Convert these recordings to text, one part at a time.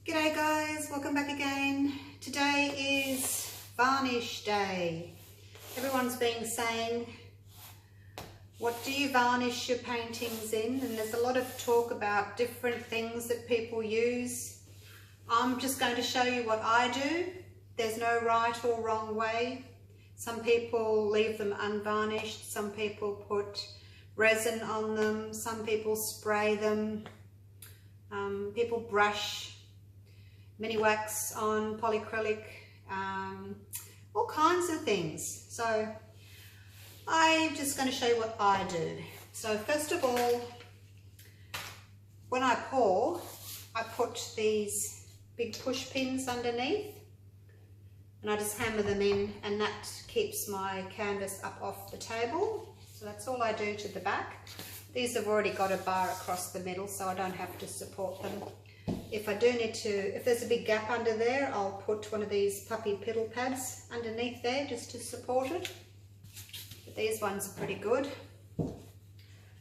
G'day guys, welcome back again. Today is Varnish Day. Everyone's been saying, what do you varnish your paintings in? And there's a lot of talk about different things that people use. I'm just going to show you what I do. There's no right or wrong way. Some people leave them unvarnished, some people put resin on them, some people spray them, people brush mini wax on polyacrylic, all kinds of things. So I'm just going to show you what I do. So first of all, when I pour, I put these big push pins underneath and I just hammer them in, and that keeps my canvas up off the table. So that's all I do to the back. These have already got a bar across the middle, so I don't have to support them. If I do need to, if there's a big gap under there, I'll put one of these puppy piddle pads underneath there just to support it. But these ones are pretty good.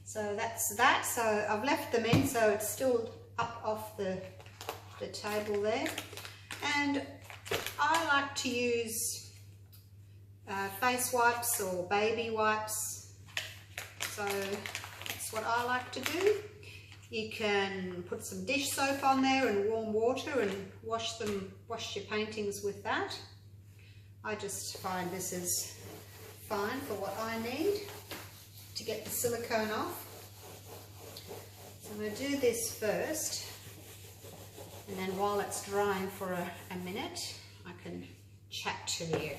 So that's that. So I've left them in, so it's still up off the table there. And I like to use face wipes or baby wipes. So that's what I like to do. You can put some dish soap on there and warm water and wash your paintings with that. I just find this is fine for what I need to get the silicone off. So I'm going to do this first, and then while it's drying for a minute, I can chat to you.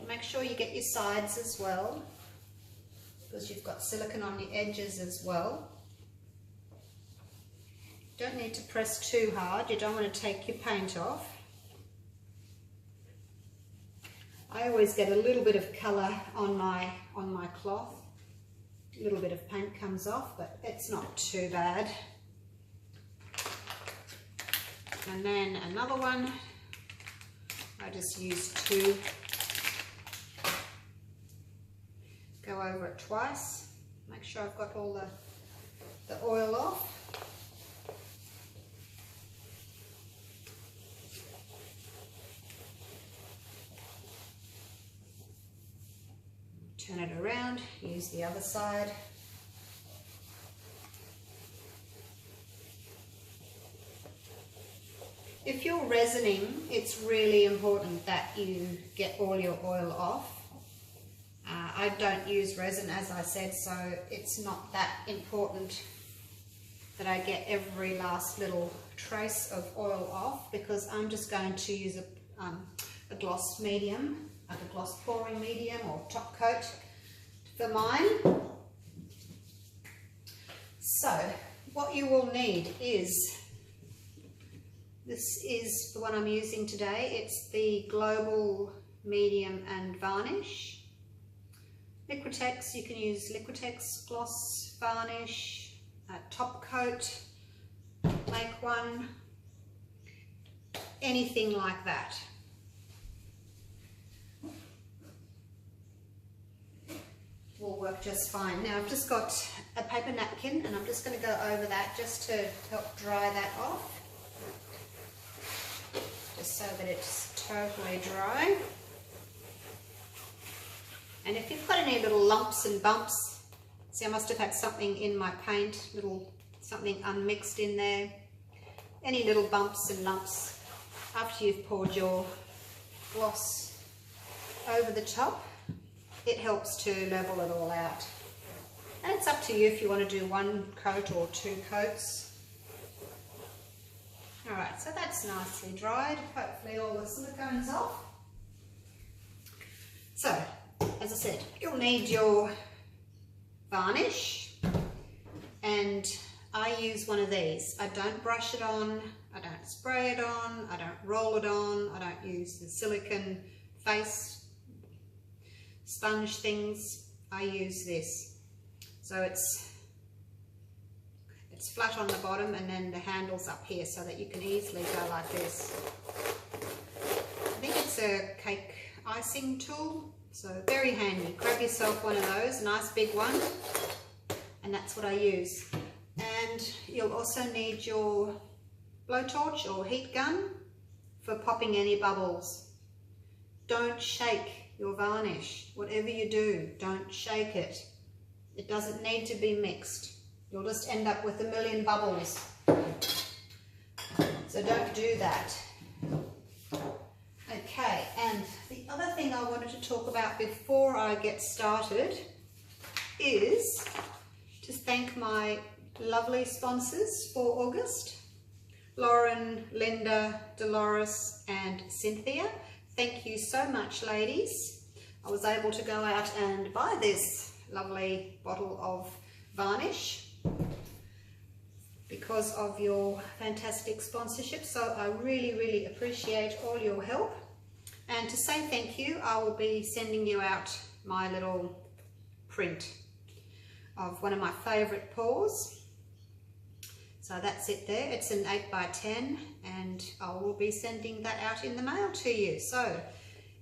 Make sure you get your sides as well, because you've got silicone on your edges as well. Don't need to press too hard, you don't want to take your paint off. I always get a little bit of colour on my cloth. A little bit of paint comes off, but it's not too bad. And then another one, I just use two. Go over it twice, make sure I've got all the oil off. Turn it around, use the other side. If you're resining, it's really important that you get all your oil off. I don't use resin, as I said, so it's not that important that I get every last little trace of oil off, because I'm just going to use a gloss medium, like a gloss pouring medium or top coat for mine. So what you will need is, this is the one I'm using today, it's the Global Medium and Varnish. Liquitex, you can use Liquitex gloss varnish, top coat, make one, anything like that. Will work just fine. Now I've just got a paper napkin and I'm just going to go over that just to help dry that off, just so that it's totally dry. And if you've got any little lumps and bumps, see, I must have had something in my paint, something unmixed in there. Any little bumps and lumps, after you've poured your gloss over the top, it helps to level it all out. And it's up to you if you want to do one coat or two coats. Alright, so that's nicely dried. Hopefully all the silicone's off. So, as I said, you'll need your varnish, and I use one of these. I don't brush it on, I don't spray it on, I don't roll it on, I don't use the silicone face sponge things. I use this. So it's flat on the bottom, and then the handle's up here so that you can easily go like this. I think it's a cake icing tool. So very handy. Grab yourself one of those, a nice big one, and that's what I use. And you'll also need your blowtorch or heat gun for popping any bubbles. Don't shake your varnish. Whatever you do, don't shake it. It doesn't need to be mixed. You'll just end up with a million bubbles. So don't do that. Okay, and the other thing I wanted to talk about before I get started is to thank my lovely sponsors for August. Lauren, Linda, Dolores and Cynthia. Thank you so much, ladies. I was able to go out and buy this lovely bottle of varnish because of your fantastic sponsorship. So I really appreciate all your help. And to say thank you, I will be sending you out my little print of one of my favourite pours. So that's it there. It's an 8x10 and I will be sending that out in the mail to you. So,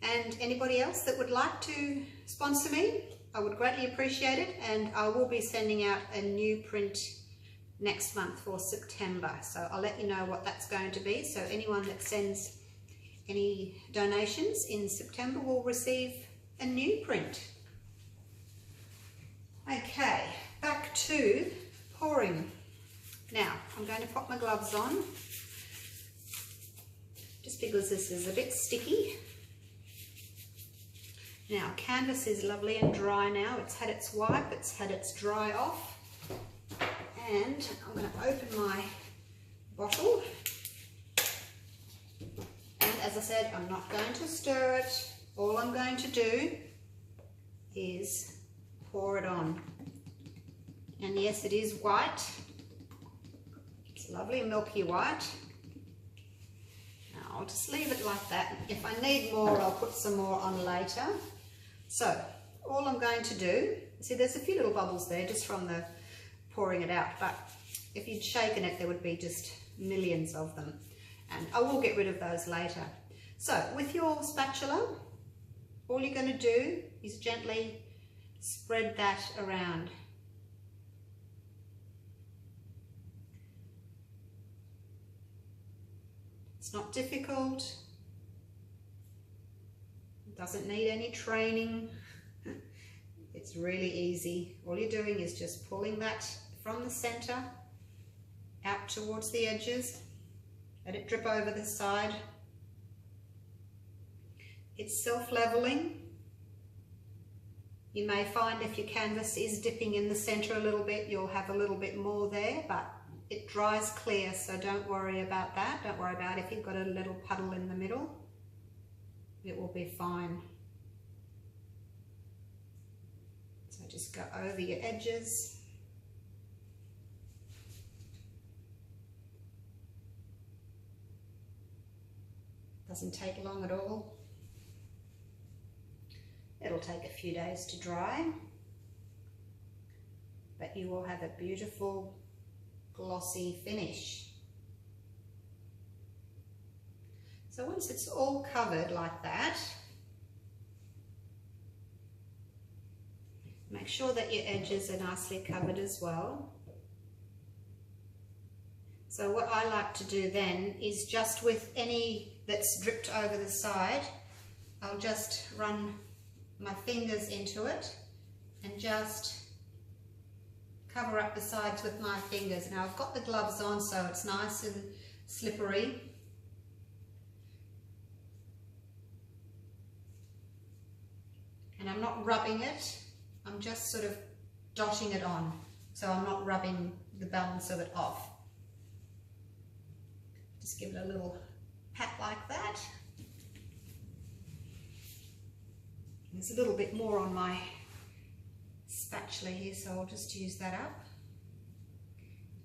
and anybody else that would like to sponsor me, I would greatly appreciate it, and I will be sending out a new print next month for September. So I'll let you know what that's going to be. So anyone that sends any donations in September will receive a new print. Okay, back to pouring. Now, I'm going to pop my gloves on, just because this is a bit sticky. Now, canvas is lovely and dry now. It's had its wipe, it's had its dry off. And I'm going to open my bottle. And as I said, I'm not going to stir it. All I'm going to do is pour it on. And yes, it is white. It's lovely milky white. Now I'll just leave it like that. If I need more, I'll put some more on later. So all I'm going to do, see there's a few little bubbles there just from the pouring it out, but if you'd shaken it there would be just millions of them, and I will get rid of those later. So with your spatula, all you're going to do is gently spread that around. It's not difficult, it doesn't need any training, it's really easy. All you're doing is just pulling that from the center out towards the edges, let it drip over the side. It's self-leveling. You may find if your canvas is dipping in the center a little bit, you'll have a little bit more there, but it dries clear, so don't worry about that. Don't worry about if you've got a little puddle in the middle. It will be fine. So just go over your edges. Doesn't take long at all. It'll take a few days to dry, but you will have a beautiful glossy finish. So once it's all covered like that, make sure that your edges are nicely covered as well. So what I like to do then is just with any that's dripped over the side, I'll just run my fingers into it and just cover up the sides with my fingers. Now I've got the gloves on so it's nice and slippery. And I'm not rubbing it, I'm just sort of dotting it on. So I'm not rubbing the balance of it off. Just give it a little pat like that. There's a little bit more on my spatula here, so I'll just use that up.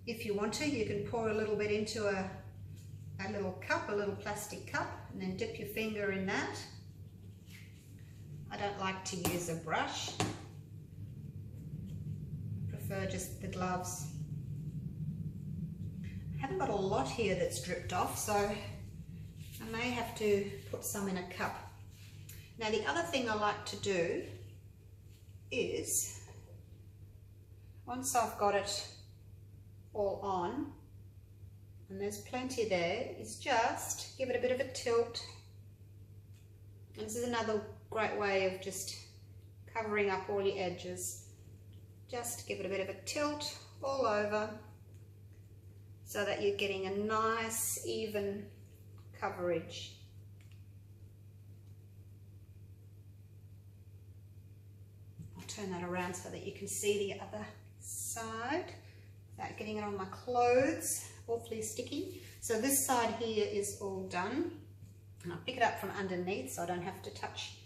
If you want to, you can pour a little bit into a little cup, a little plastic cup, and then dip your finger in that. I don't like to use a brush. I prefer just the gloves. I haven't got a lot here that's dripped off, so I may have to put some in a cup. Now the other thing I like to do is, once I've got it all on, and there's plenty there, is just give it a bit of a tilt. And this is another great way of just covering up all your edges. Just give it a bit of a tilt all over so that you're getting a nice even coverage. I'll turn that around so that you can see the other side without getting it on my clothes, awfully sticky. So this side here is all done, and I'll pick it up from underneath so I don't have to touch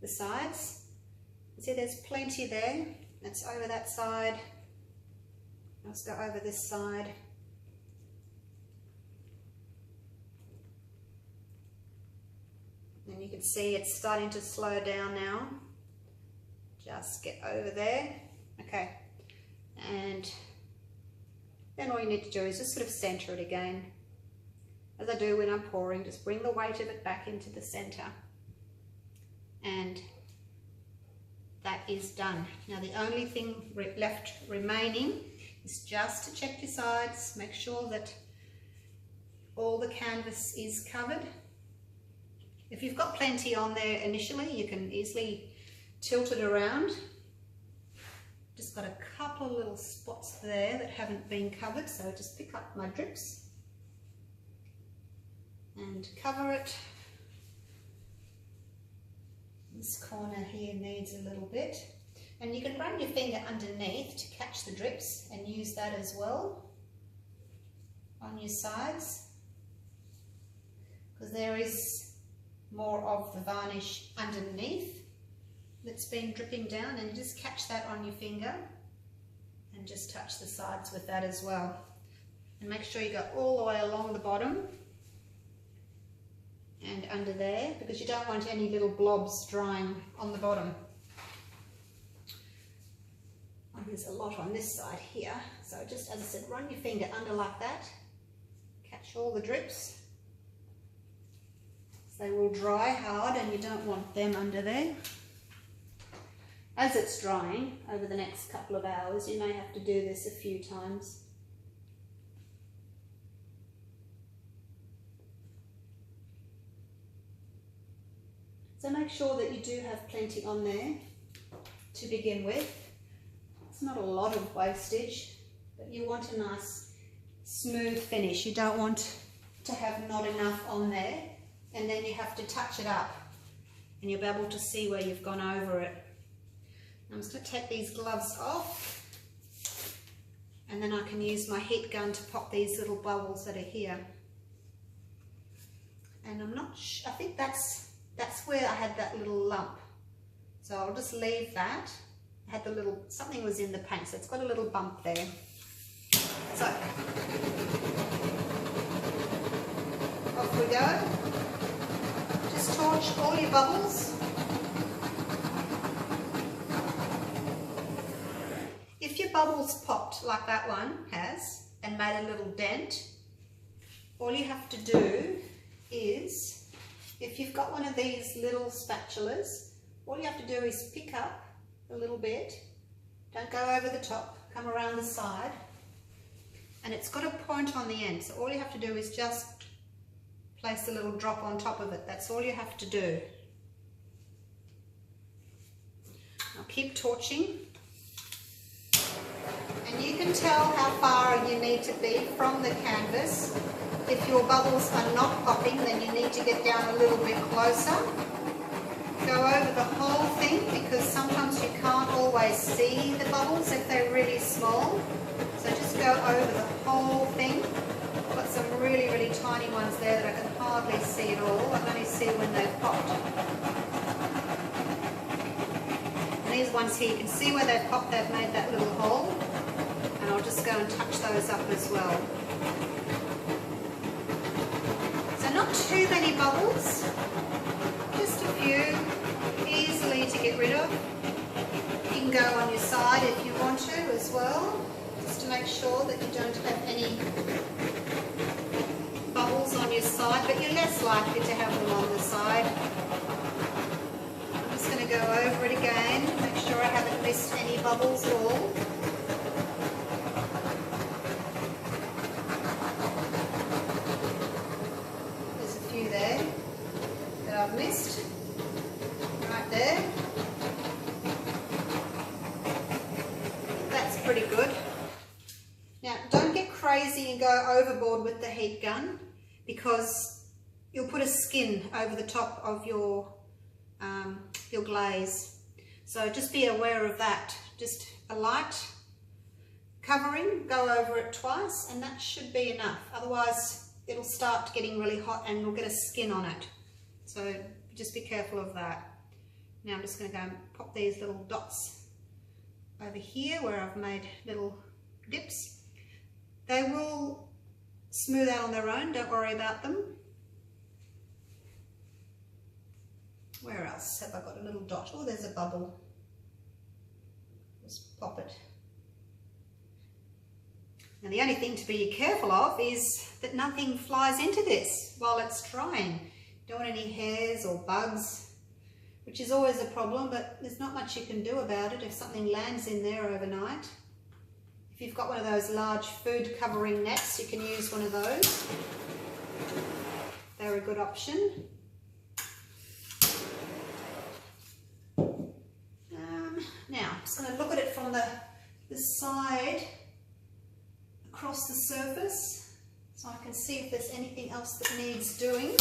the sides. See, there's plenty there. That's over that side. Let's go over this side. And you can see it's starting to slow down now. Just get over there. Okay. And then all you need to do is just sort of center it again. As I do when I'm pouring, just bring the weight of it back into the center. And that is done. Now the only thing left remaining is just to check your sides, make sure that all the canvas is covered. If you've got plenty on there initially, you can easily tilt it around. Just got a couple of little spots there that haven't been covered, so just pick up my drips and cover it. This corner here needs a little bit, and you can run your finger underneath to catch the drips and use that as well on your sides, because there is more of the varnish underneath that's been dripping down, and just catch that on your finger and just touch the sides with that as well. And make sure you go all the way along the bottom and under there, because you don't want any little blobs drying on the bottom. Oh, there's a lot on this side here, so just as I said, run your finger under like that, catch all the drips. They will dry hard and you don't want them under there. As it's drying over the next couple of hours, you may have to do this a few times. So make sure that you do have plenty on there to begin with. It's not a lot of wastage, but you want a nice smooth finish. You don't want to have not enough on there, and then you have to touch it up and you'll be able to see where you've gone over it. I'm just going to take these gloves off, and then I can use my heat gun to pop these little bubbles that are here. And I'm not sure, I think that's where I had that little lump. So I'll just leave that. I had the little, something was in the paint, so it's got a little bump there. So, off we go. Just torch all your bubbles. If your bubbles popped like that one has and made a little dent, all you have to do is, if you've got one of these little spatulas, all you have to do is pick up a little bit, don't go over the top, come around the side, and it's got a point on the end, so all you have to do is just place a little drop on top of it. That's all you have to do. Now keep torching, and you can tell how far you need to be from the canvas. If your bubbles are not popping, then you need to get down a little bit closer. Go over the whole thing, because sometimes you can't always see the bubbles if they're really small. So just go over the whole thing. I've got some really, really tiny ones there that I can hardly see at all. I can only see when they've popped. And these ones here, you can see where they've popped, they've made that little hole. And I'll just go and touch those up as well. Not too many bubbles, just a few, easily to get rid of. You can go on your side if you want to as well, just to make sure that you don't have any bubbles on your side, but you're less likely to have them on the side. I'm just going to go over it again, make sure I haven't missed any bubbles at all. there. That's pretty good. Now, don't get crazy and go overboard with the heat gun, because you'll put a skin over the top of your glaze. So just be aware of that. Just a light covering, go over it twice, and that should be enough. Otherwise, it'll start getting really hot and you'll get a skin on it. So just be careful of that. Now I'm just going to go and pop these little dots over here where I've made little dips. They will smooth out on their own, don't worry about them. Where else have I got a little dot? Oh, there's a bubble. Just pop it. Now the only thing to be careful of is that nothing flies into this while it's drying. Don't want any hairs or bugs, which is always a problem, but there's not much you can do about it if something lands in there overnight. If you've got one of those large food covering nets, you can use one of those. They're a good option. Now, I'm just going to look at it from the side across the surface so I can see if there's anything else that needs doing.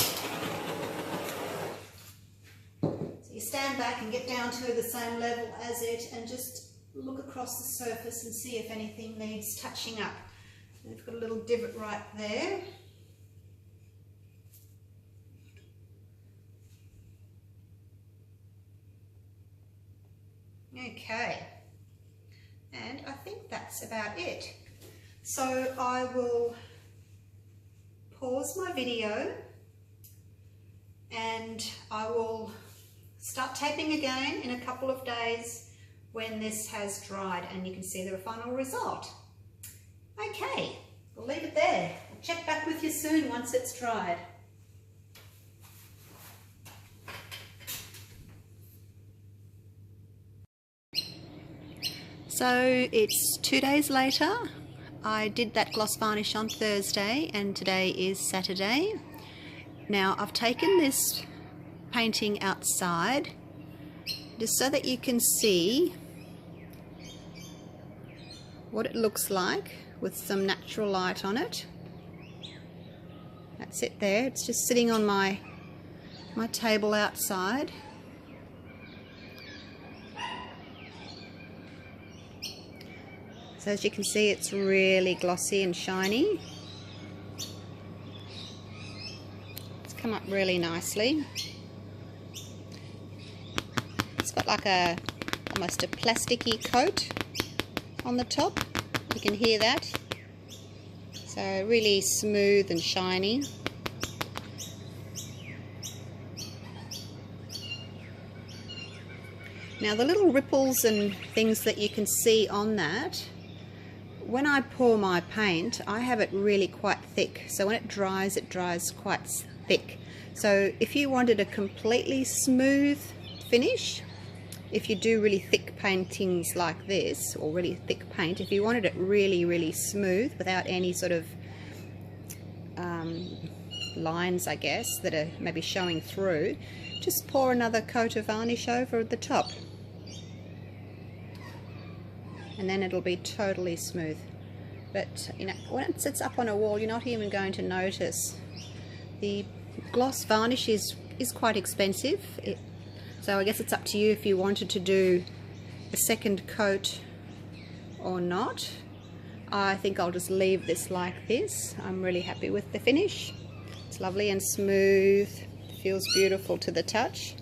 So you stand back and get down to the same level as it and just look across the surface and see if anything needs touching up. And we've got a little divot right there. Okay, and I think that's about it. So I will pause my video and I will start taping again in a couple of days when this has dried and you can see the final result. Okay, we'll leave it there. I'll check back with you soon once it's dried. So it's 2 days later. I did that gloss varnish on Thursday and today is Saturday. Now I've taken this painting outside just so that you can see what it looks like with some natural light on it. That's it there. It's just sitting on my table outside. So as you can see, it's really glossy and shiny. It's come up really nicely. It's got like almost a plasticky coat on the top. You can hear that. So really smooth and shiny. Now the little ripples and things that you can see on that, when I pour my paint, I have it really quite thick. So when it dries quite thick. So if you wanted a completely smooth finish, if you do really thick paintings like this, or really thick paint, if you wanted it really, really smooth without any sort of lines, I guess, that are maybe showing through, just pour another coat of varnish over the top. And then it'll be totally smooth. But you know, when it sits up on a wall, you're not even going to notice. The gloss varnish is quite expensive, so I guess it's up to you if you wanted to do a second coat or not. I think I'll just leave this like this. I'm really happy with the finish. It's lovely and smooth, feels beautiful to the touch.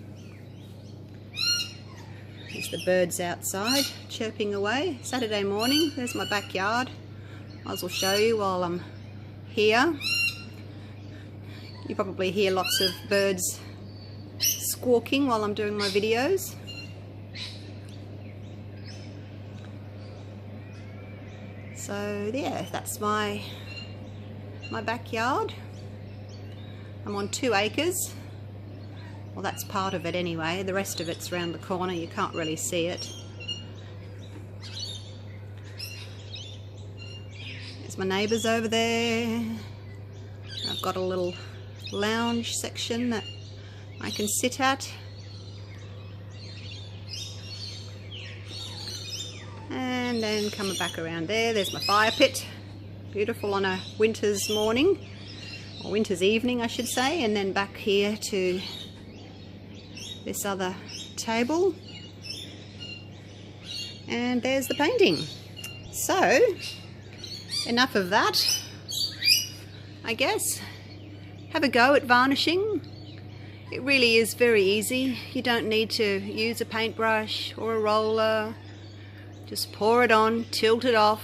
There's the birds outside chirping away. Saturday morning, there's my backyard. Might as well show you while I'm here. You probably hear lots of birds squawking while I'm doing my videos. So yeah, that's my backyard. I'm on 2 acres. Well, that's part of it anyway. The rest of it's around the corner. You can't really see it. There's my neighbours over there. I've got a little lounge section that I can sit at. And then coming back around there's my fire pit. Beautiful on a winter's morning, or winter's evening I should say. And then back here to this other table. And there's the painting. So, enough of that, I guess. Have a go at varnishing. It really is very easy. You don't need to use a paintbrush or a roller. Just pour it on, tilt it off,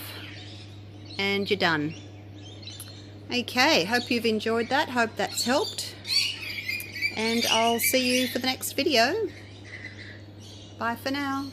and you're done. Okay, hope you've enjoyed that. Hope that's helped. And I'll see you for the next video. Bye for now.